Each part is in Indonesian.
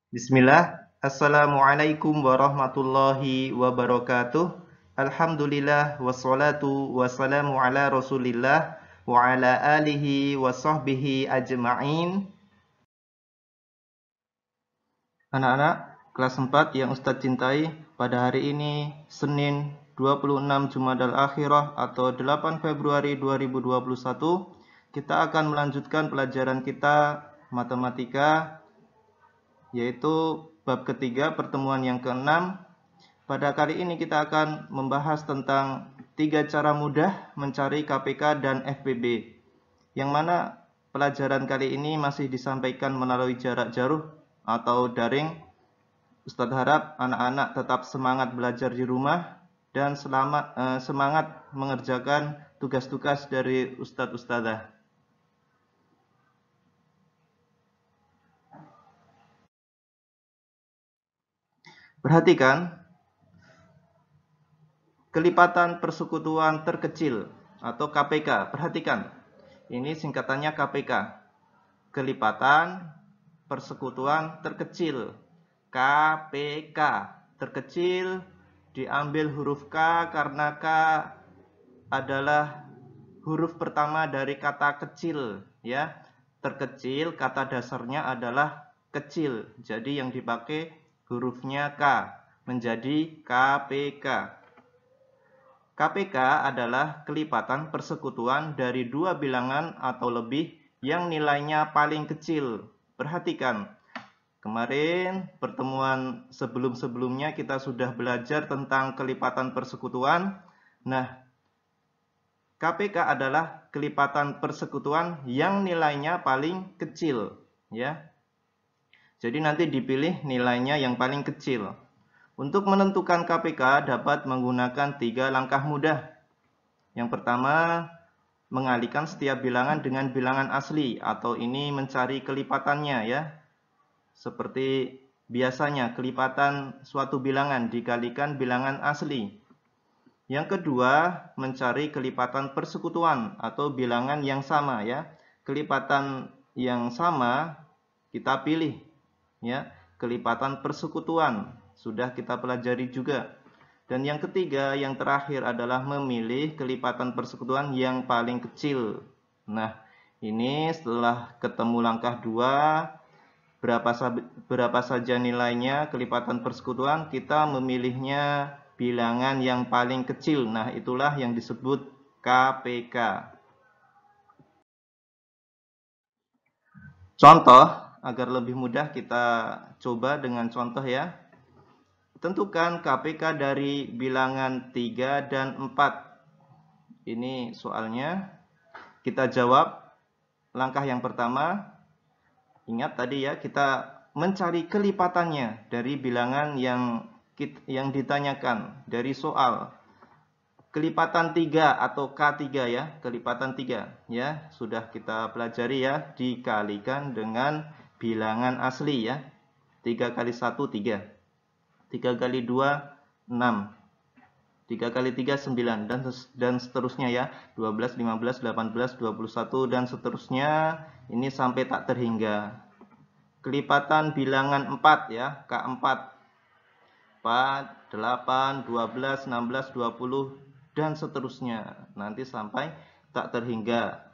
Bismillah. Assalamualaikum warahmatullahi wabarakatuh. Alhamdulillah wassalatu wassalamu ala Rasulillah wa ala alihi wa sahbihi ajma'in. Anak-anak kelas 4 yang Ustadz cintai, pada hari ini Senin 26 Jumadal Akhirah atau 8 Februari 2021, kita akan melanjutkan pelajaran kita matematika, yaitu bab ketiga pertemuan yang ke-6. Pada kali ini kita akan membahas tentang 3 cara mudah mencari KPK dan FPB, yang mana pelajaran kali ini masih disampaikan melalui jarak jauh atau daring. Ustadz harap anak-anak tetap semangat belajar di rumah dan semangat mengerjakan tugas-tugas dari Ustadz Ustadzah. Perhatikan kelipatan persekutuan terkecil atau KPK. Perhatikan, ini singkatannya KPK. Kelipatan persekutuan terkecil, KPK. Terkecil diambil huruf K karena K adalah huruf pertama dari kata kecil, ya. Terkecil kata dasarnya adalah kecil. Jadi yang dipakai hurufnya K, menjadi KPK. KPK adalah kelipatan persekutuan dari dua bilangan atau lebih yang nilainya paling kecil. Perhatikan, kemarin pertemuan sebelum-sebelumnya kita sudah belajar tentang kelipatan persekutuan. Nah, KPK adalah kelipatan persekutuan yang nilainya paling kecil, ya. Jadi nanti dipilih nilainya yang paling kecil. Untuk menentukan KPK dapat menggunakan 3 langkah mudah. Yang pertama, mengalihkan setiap bilangan dengan bilangan asli, atau ini mencari kelipatannya, ya. Seperti biasanya kelipatan suatu bilangan dikalikan bilangan asli. Yang kedua, mencari kelipatan persekutuan atau bilangan yang sama, ya. Kelipatan yang sama kita pilih, ya. Kelipatan persekutuan sudah kita pelajari juga. Dan yang ketiga, yang terakhir adalah memilih kelipatan persekutuan yang paling kecil. Nah, ini setelah ketemu langkah 2, berapa saja nilainya kelipatan persekutuan, kita memilihnya bilangan yang paling kecil. Nah, itulah yang disebut KPK. Contoh, agar lebih mudah kita coba dengan contoh, ya. Tentukan KPK dari bilangan 3 dan 4. Ini soalnya. Kita jawab. Langkah yang pertama, ingat tadi, ya, kita mencari kelipatannya dari bilangan yang ditanyakan dari soal. Kelipatan 3 atau K3, ya, kelipatan 3, ya, sudah kita pelajari, ya, dikalikan dengan bilangan asli, ya. 3 kali 1 3. 3 kali 2 6. 3 kali 3 9 dan seterusnya, ya. 12, 15, 18, 21 dan seterusnya, ini sampai tak terhingga. Kelipatan bilangan 4, ya, K4. 4, 8, 12, 16, 20 dan seterusnya. Nanti sampai tak terhingga.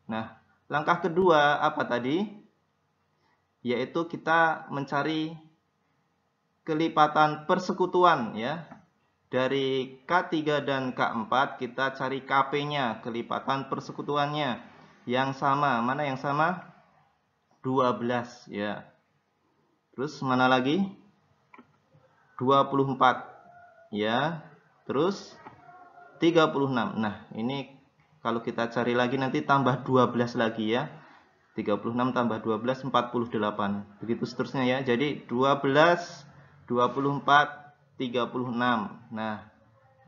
Nah, langkah kedua apa tadi? Yaitu kita mencari kelipatan persekutuan, ya. Dari K3 dan K4 kita cari KP-nya, kelipatan persekutuannya yang sama. Mana yang sama? 12, ya. Terus mana lagi? 24, ya. Terus 36. Nah, ini kalau kita cari lagi nanti tambah 12 lagi, ya. 36 tambah 12 48. Begitu seterusnya, ya. Jadi 12 24 36. Nah,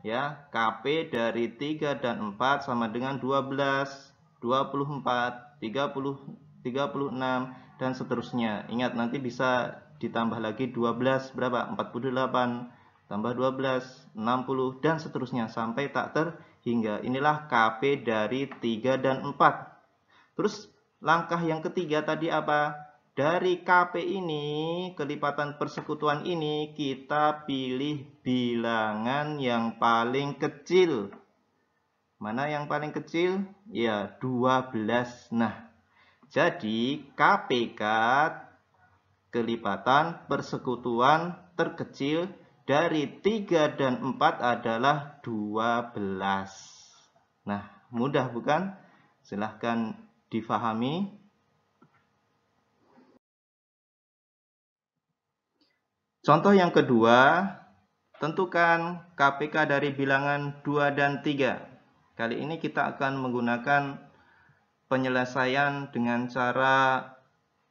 ya, KP dari 3 dan 4 sama dengan 12, 24, 30, 36 dan seterusnya. Ingat, nanti bisa ditambah lagi 12 berapa? 48 tambah 12 60 dan seterusnya sampai tak terhingga. Inilah KP dari 3 dan 4. Terus langkah yang ketiga tadi apa? dari KP ini, kelipatan persekutuan ini, kita pilih bilangan yang paling kecil. Mana yang paling kecil? Ya, 12. Nah, jadi KPK kelipatan persekutuan terkecil dari 3 dan 4 adalah 12. Nah, mudah bukan? Silahkan difahami. Contoh yang kedua, tentukan KPK dari bilangan 2 dan 3. Kali ini kita akan menggunakan penyelesaian dengan cara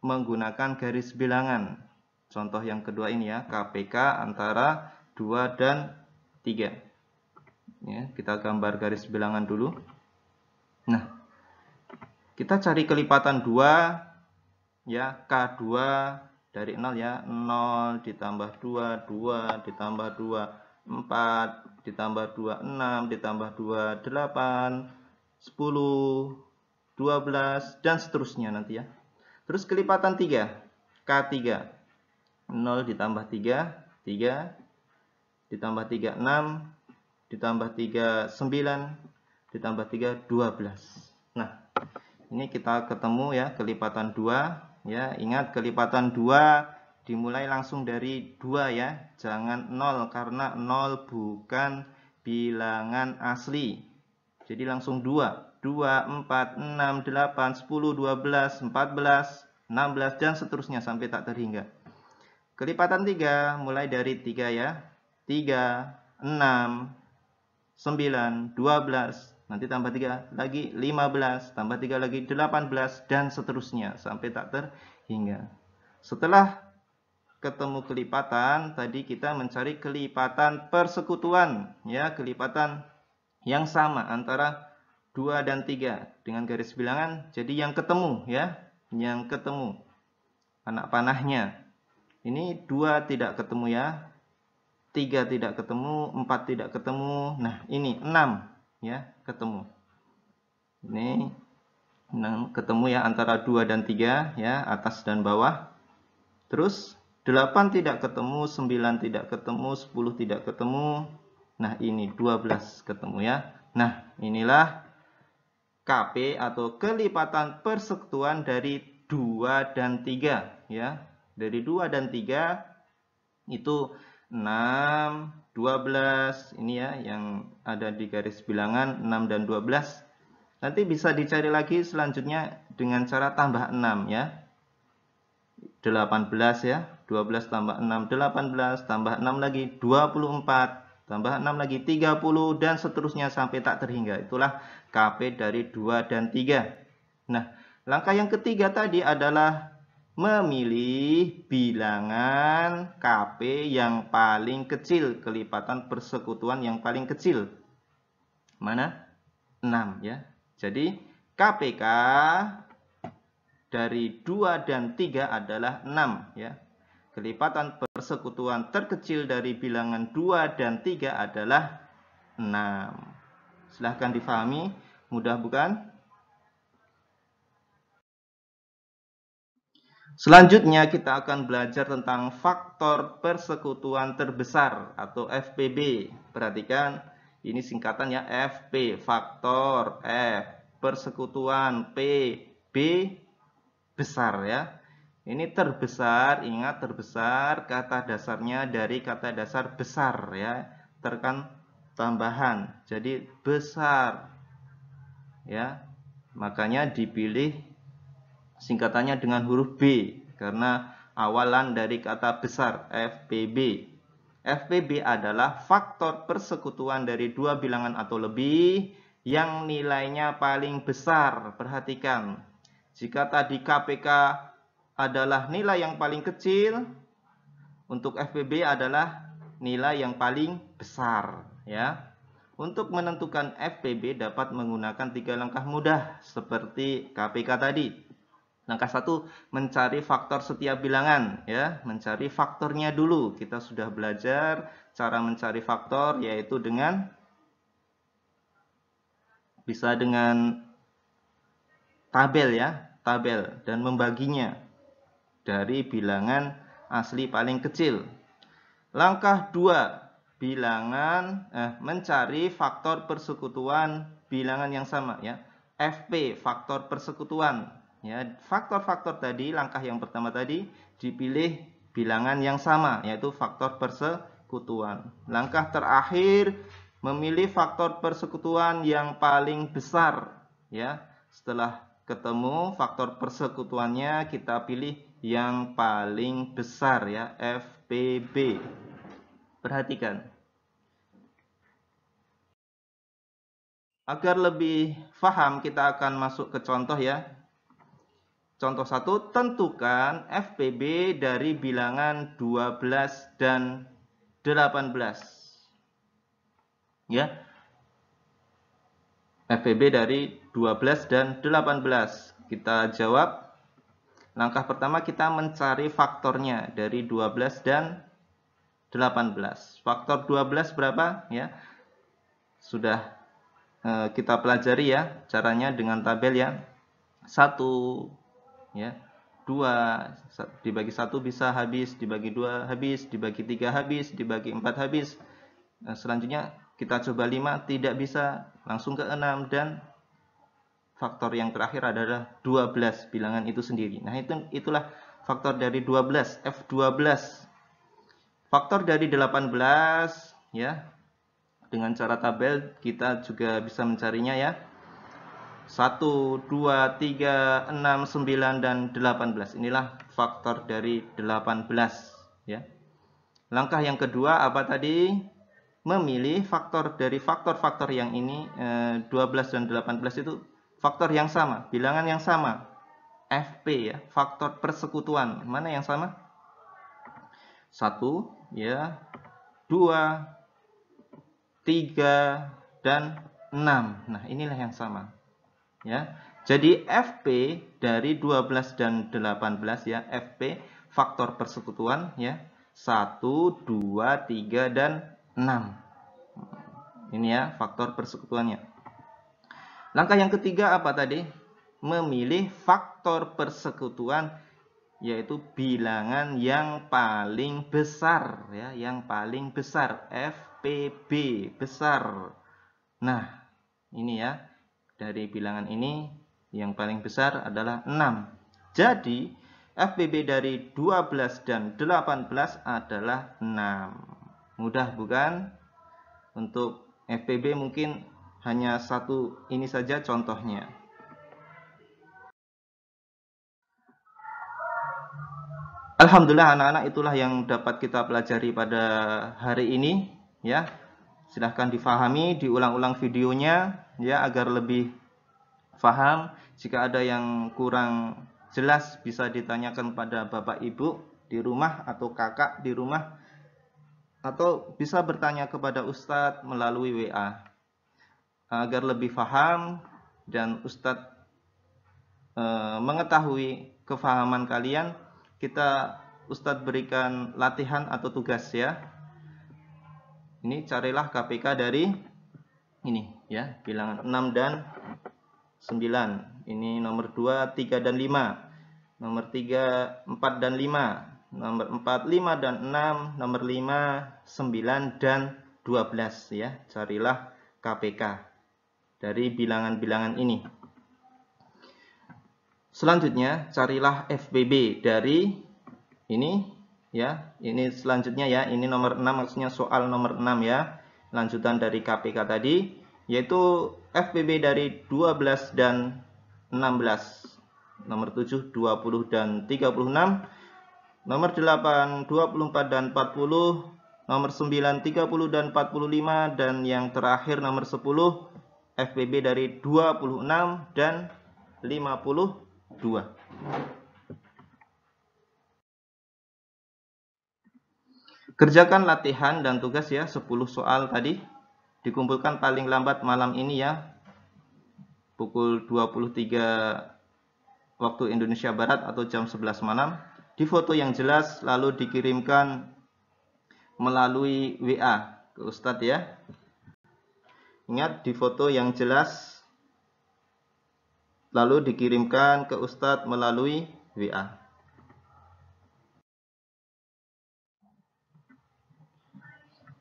menggunakan garis bilangan. Contoh yang kedua ini ya, KPK antara 2 dan 3. Ya, kita gambar garis bilangan dulu. Nah, kita cari kelipatan 2 ya, K2 dari 0 ya, 0 ditambah 2, 2 ditambah 2, 4 ditambah 2, 6 ditambah 2, 8, 10, 12 dan seterusnya nanti ya. Terus kelipatan 3, K3, 0 ditambah 3, 3 ditambah 3, 6 ditambah 3, 9 ditambah 3, 12. Nah, ini kita ketemu ya kelipatan 2. Ya, ingat kelipatan 2 dimulai langsung dari 2 ya. Jangan 0 karena 0 bukan bilangan asli. Jadi langsung 2. 2, 4, 6, 8, 10, 12, 14, 16 dan seterusnya sampai tak terhingga. Kelipatan 3 mulai dari 3 ya. 3, 6, 9, 12. Nanti tambah 3 lagi 15, tambah 3 lagi 18 dan seterusnya sampai tak terhingga. Setelah ketemu kelipatan, tadi kita mencari kelipatan persekutuan ya, kelipatan yang sama antara 2 dan 3 dengan garis bilangan. Jadi yang ketemu ya, yang ketemu anak panahnya. Ini 2 tidak ketemu ya. 3 tidak ketemu, 4 tidak ketemu. Nah, ini 6 ya, ketemu. Ini 6 ketemu ya antara 2 dan 3 ya, atas dan bawah. Terus 8 tidak ketemu, 9 tidak ketemu, 10 tidak ketemu. Nah, ini 12 ketemu ya. Nah, inilah KP atau kelipatan persekutuan dari 2 dan 3 ya. Dari 2 dan 3 itu 6, 12 ini ya yang ada di garis bilangan 6 dan 12. Nanti bisa dicari lagi selanjutnya dengan cara tambah 6 ya. 18 ya, 12 tambah 6 18, tambah 6 lagi 24, tambah 6 lagi 30 dan seterusnya sampai tak terhingga. Itulah KP dari 2 dan 3. Nah, langkah yang ketiga tadi adalah memilih bilangan KP yang paling kecil, kelipatan persekutuan yang paling kecil. Mana? 6 ya. Jadi KPK dari 2 dan 3 adalah 6 ya. Kelipatan persekutuan terkecil dari bilangan 2 dan 3 adalah 6. Silahkan difahami, mudah bukan? Selanjutnya kita akan belajar tentang faktor persekutuan terbesar atau FPB. Perhatikan, ini singkatannya FP, faktor, F, persekutuan, P, B, besar ya. Ini terbesar, ingat terbesar kata dasarnya dari kata dasar besar ya, tekan tambahan. Jadi besar. Ya. Makanya dipilih singkatannya dengan huruf B karena awalan dari kata besar FPB. FPB adalah faktor persekutuan dari dua bilangan atau lebih yang nilainya paling besar. Perhatikan, jika tadi KPK adalah nilai yang paling kecil, untuk FPB adalah nilai yang paling besar ya. Untuk menentukan FPB dapat menggunakan 3 langkah mudah seperti KPK tadi. Langkah 1, mencari faktor setiap bilangan ya, mencari faktornya dulu. Kita sudah belajar cara mencari faktor yaitu dengan bisa dengan tabel ya, tabel dan membaginya dari bilangan asli paling kecil. Langkah 2, mencari faktor persekutuan bilangan yang sama ya. FP, faktor persekutuan ya. Faktor-faktor tadi, langkah yang pertama tadi dipilih bilangan yang sama, yaitu faktor persekutuan. Langkah terakhir, memilih faktor persekutuan yang paling besar ya. Setelah ketemu faktor persekutuannya, kita pilih yang paling besar ya, FPB. Perhatikan. Agar lebih paham, kita akan masuk ke contoh ya. Contoh 1, tentukan FPB dari bilangan 12 dan 18. Ya. FPB dari 12 dan 18. Kita jawab. Langkah pertama kita mencari faktornya dari 12 dan 18. Faktor 12 berapa ya? Sudah kita pelajari ya caranya dengan tabel ya. 1 ya. 2 dibagi 1 bisa habis, dibagi 2 habis, dibagi 3 habis, dibagi 4 habis. Selanjutnya kita coba 5, tidak bisa, langsung ke 6, dan faktor yang terakhir adalah 12, bilangan itu sendiri. Nah, itulah faktor dari 12, F12. Faktor dari 18 ya. Dengan cara tabel kita juga bisa mencarinya ya. 1, 2, 3, 6, 9, dan 18. Inilah faktor dari 18 ya. Langkah yang kedua apa tadi? Memilih faktor dari faktor-faktor yang ini, 12 dan 18 itu faktor yang sama, bilangan yang sama. FP ya, faktor persekutuan. Mana yang sama? 1 ya, 2, 3, dan 6. Nah, inilah yang sama. Ya. Jadi FP dari 12 dan 18 ya, FP faktor persekutuan ya. 1, 2, 3, dan 6. Ini ya faktor persekutuannya. Langkah yang ketiga apa tadi? Memilih faktor persekutuan, yaitu bilangan yang paling besar ya, yang paling besar, FPB besar. Nah, ini ya, dari bilangan ini yang paling besar adalah 6. Jadi FPB dari 12 dan 18 adalah 6. Mudah bukan? Untuk FPB mungkin hanya satu ini saja contohnya. Alhamdulillah anak-anak, itulah yang dapat kita pelajari pada hari ini ya. Silahkan difahami, diulang-ulang videonya ya agar lebih paham. Jika ada yang kurang jelas bisa ditanyakan pada Bapak Ibu di rumah atau kakak di rumah, atau bisa bertanya kepada Ustadz melalui WA. Agar lebih paham dan Ustadz mengetahui kefahaman kalian, Ustadz berikan latihan atau tugas ya. Ini carilah KPK dari ini ya, bilangan 6 dan 9. Ini nomor 2, 3, dan 5. Nomor 3, 4, dan 5. Nomor 4, 5, dan 6. Nomor 5, 9, dan 12 ya. Carilah KPK dari bilangan-bilangan ini. Selanjutnya carilah FPB dari ini ya. Ini selanjutnya ya. Ini nomor 6, maksudnya soal nomor 6 ya. Lanjutan dari KPK tadi, yaitu FPB dari 12 dan 16. Nomor 7, 20 dan 36. Nomor 8, 24 dan 40. Nomor 9, 30 dan 45. Dan yang terakhir nomor 10, FPB dari 26 dan 52. Kerjakan latihan dan tugas ya, 10 soal tadi. Dikumpulkan paling lambat malam ini ya, pukul 23 waktu Indonesia Barat atau jam 11 malam. Di foto yang jelas, lalu dikirimkan melalui WA ke Ustadz ya. Ingat, di foto yang jelas, lalu dikirimkan ke Ustadz melalui WA.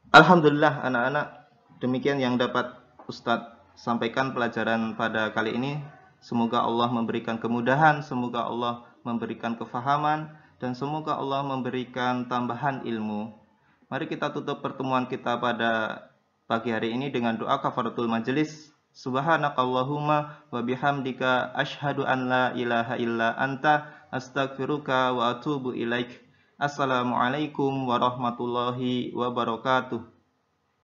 Alhamdulillah anak-anak, demikian yang dapat Ustadz sampaikan pelajaran pada kali ini. Semoga Allah memberikan kemudahan, semoga Allah memberikan kefahaman, dan semoga Allah memberikan tambahan ilmu. Mari kita tutup pertemuan kita pada pagi hari ini dengan doa kafaratul majelis. Subhanakallahumma wa bihamdika asyhadu an la ilaha illa anta astaghfiruka wa atubu ilaik. Assalamualaikum warahmatullahi wabarakatuh.